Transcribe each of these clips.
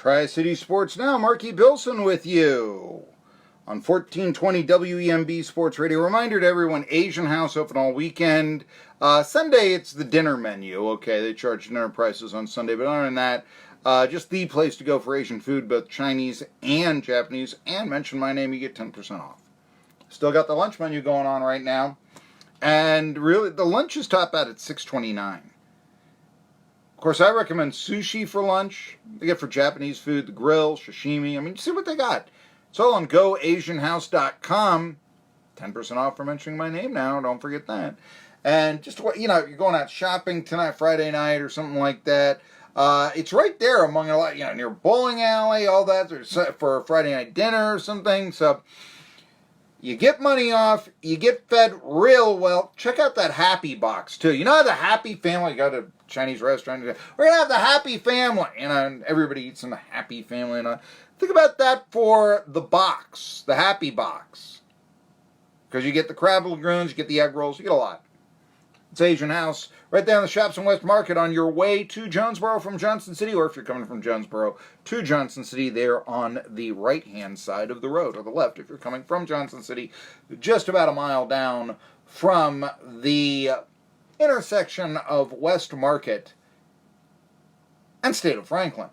Tri-City Sports Now, Marky Billson with you on 1420 WEMB Sports Radio. Reminder to everyone, Asian House open all weekend. Sunday, it's the dinner menu. Okay, they charge dinner prices on Sunday, but other than that, just the place to go for Asian food, both Chinese and Japanese. And mention my name, you get 10% off. Still got the lunch menu going on right now. And really, the lunches top out at $6.29. Of course, I recommend sushi for lunch. They get for Japanese food, the grill, sashimi. I mean, see what they got. It's all on goasianhouse.com. 10% off for mentioning my name now. Don't forget that. And just, you're going out shopping tonight, Friday night, or something like that. It's right there among a lot, near bowling alley, all that, for a Friday night dinner or something. So you get money off, you get fed real well. Check out that Happy Box, too. You know how the Happy Family, got a Chinese restaurant, we're going to have the Happy Family, and everybody eats in the Happy Family. And think about that for the box, the Happy Box. Because you get the crab lagoons, you get the egg rolls, you get a lot. It's Asian House, right there in the Shops and West Market on your way to Jonesboro from Johnson City, or if you're coming from Jonesboro to Johnson City, they're on the right-hand side of the road, or the left if you're coming from Johnson City, just about a mile down from the intersection of West Market and State of Franklin,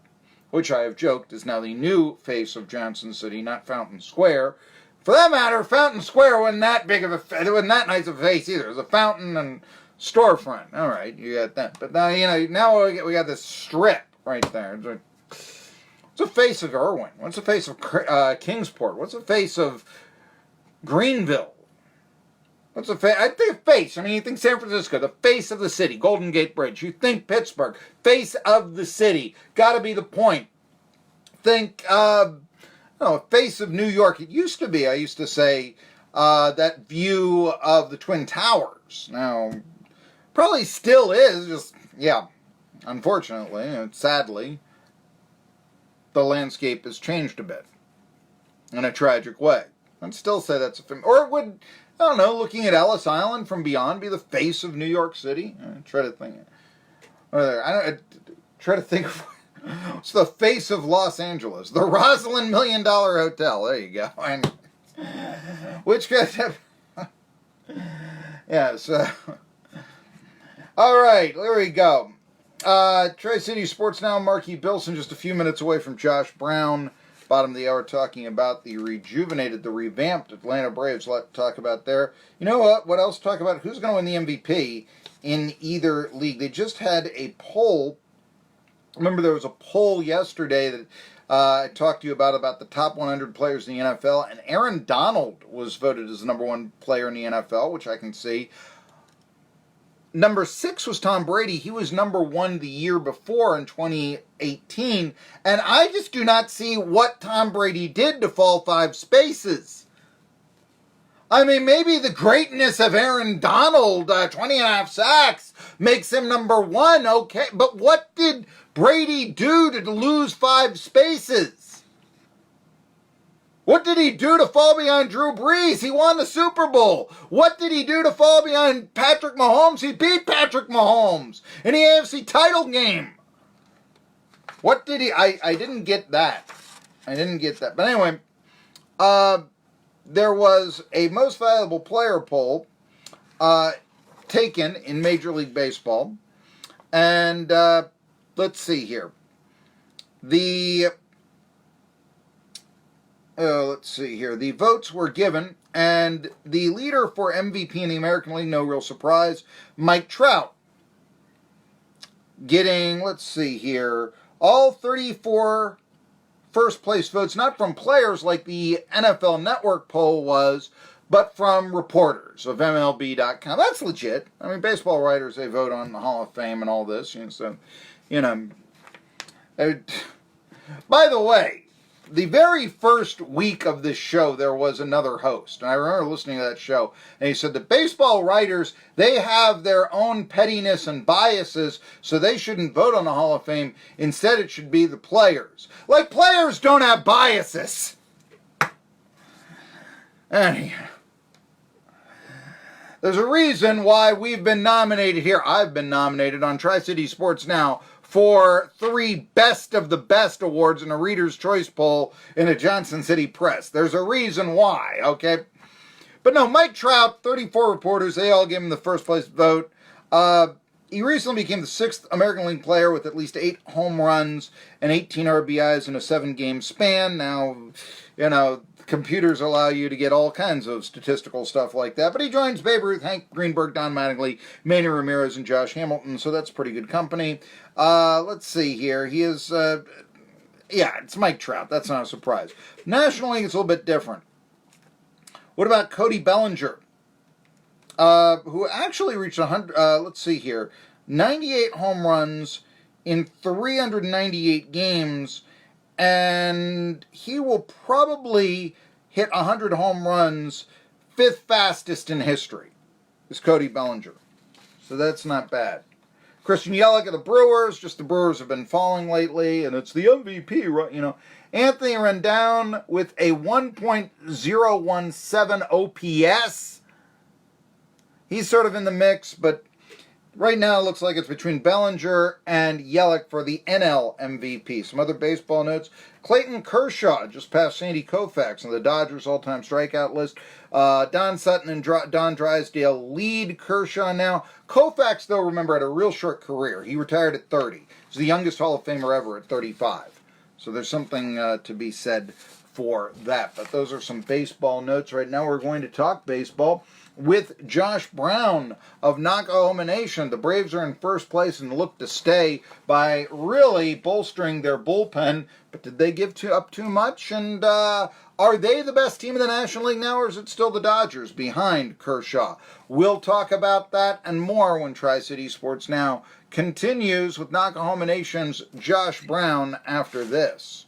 which I have joked is now the new face of Johnson City, not Fountain Square. For that matter, Fountain Square wasn't that big of it wasn't that nice of a face either. It was a fountain and storefront. All right, you got that. But now, now we got this strip right there. What's the face of Irwin? What's the face of Kingsport? What's the face of Greenville? What's the face? I think face. I mean, you think San Francisco, the face of the city, Golden Gate Bridge. You think Pittsburgh, face of the city. Got to be the point. Think, face of New York. It used to be, I used to say, that view of the Twin Towers. Now, probably still is, just, unfortunately, sadly, the landscape has changed a bit in a tragic way. I'd still say that's a film. Or it would, I don't know, looking at Ellis Island from beyond be the face of New York City? Try to think. Try to think of what's the face of Los Angeles? The Rosslyn $1 Million Hotel. There you go. And which guys have... Yes. All right, there we go. Tri-City Sports Now, Marky Billson, just a few minutes away from Josh Brown. Bottom of the hour, talking about the revamped Atlanta Braves. A lot to talk about there. You know what? What else to talk about? Who's going to win the MVP in either league? They just had a poll. Remember, there was a poll yesterday that I talked to you about the top 100 players in the NFL, and Aaron Donald was voted as the number one player in the NFL, which I can see. Number 6 was Tom Brady. He was number 1 the year before in 2018. And I just do not see what Tom Brady did to fall 5 spaces. I mean, maybe the greatness of Aaron Donald, 20.5 sacks, makes him number 1, okay. But what did Brady do to lose 5 spaces? What did he do to fall behind Drew Brees? He won the Super Bowl. What did he do to fall behind Patrick Mahomes? He beat Patrick Mahomes in the AFC title game. What did he... I didn't get that. But anyway, there was a most valuable player poll taken in Major League Baseball. And let's see here. Let's see here. The votes were given, and the leader for MVP in the American League, no real surprise, Mike Trout, getting, let's see here, all 34 first-place votes, not from players like the NFL Network poll was, but from reporters of MLB.com. That's legit. I mean, baseball writers, they vote on the Hall of Fame and all this, so, by the way, the very first week of this show, there was another host. And I remember listening to that show. And he said the baseball writers, they have their own pettiness and biases, so they shouldn't vote on the Hall of Fame. Instead, it should be the players. Like, players don't have biases. Anyhow, there's a reason why we've been nominated here. I've been nominated on Tri-City Sports Now for 3 Best of the Best awards in a Reader's Choice poll in a Johnson City Press. There's a reason why, okay? But no, Mike Trout, 34 reporters, they all gave him the first place vote. He recently became the 6th American League player with at least 8 home runs and 18 RBIs in a 7-game span. Now, computers allow you to get all kinds of statistical stuff like that. But he joins Babe Ruth, Hank Greenberg, Don Mattingly, Manny Ramirez, and Josh Hamilton. So that's pretty good company. Let's see here. He is, it's Mike Trout. That's not a surprise. National League is a little bit different. What about Cody Bellinger? Who actually reached 98 home runs in 398 games, and he will probably hit 100 home runs, 5th fastest in history, is Cody Bellinger. So that's not bad. Christian Yelich of the Brewers, just the Brewers have been falling lately, and it's the MVP, right? Anthony Rendon with a 1.017 OPS. He's sort of in the mix, but right now it looks like it's between Bellinger and Yelich for the NL MVP. Some other baseball notes. Clayton Kershaw just passed Sandy Koufax on the Dodgers all-time strikeout list. Don Sutton and Don Drysdale lead Kershaw now. Koufax, though, remember, had a real short career. He retired at 30. He's the youngest Hall of Famer ever at 35. So there's something to be said for that. But those are some baseball notes. Right now we're going to talk baseball with Josh Brown of Nakahoma Nation. The Braves are in first place and look to stay by really bolstering their bullpen. But did they give up too much? And are they the best team in the National League now, or is it still the Dodgers behind Kershaw? We'll talk about that and more when Tri-City Sports Now continues with Nakahoma Nation's Josh Brown after this.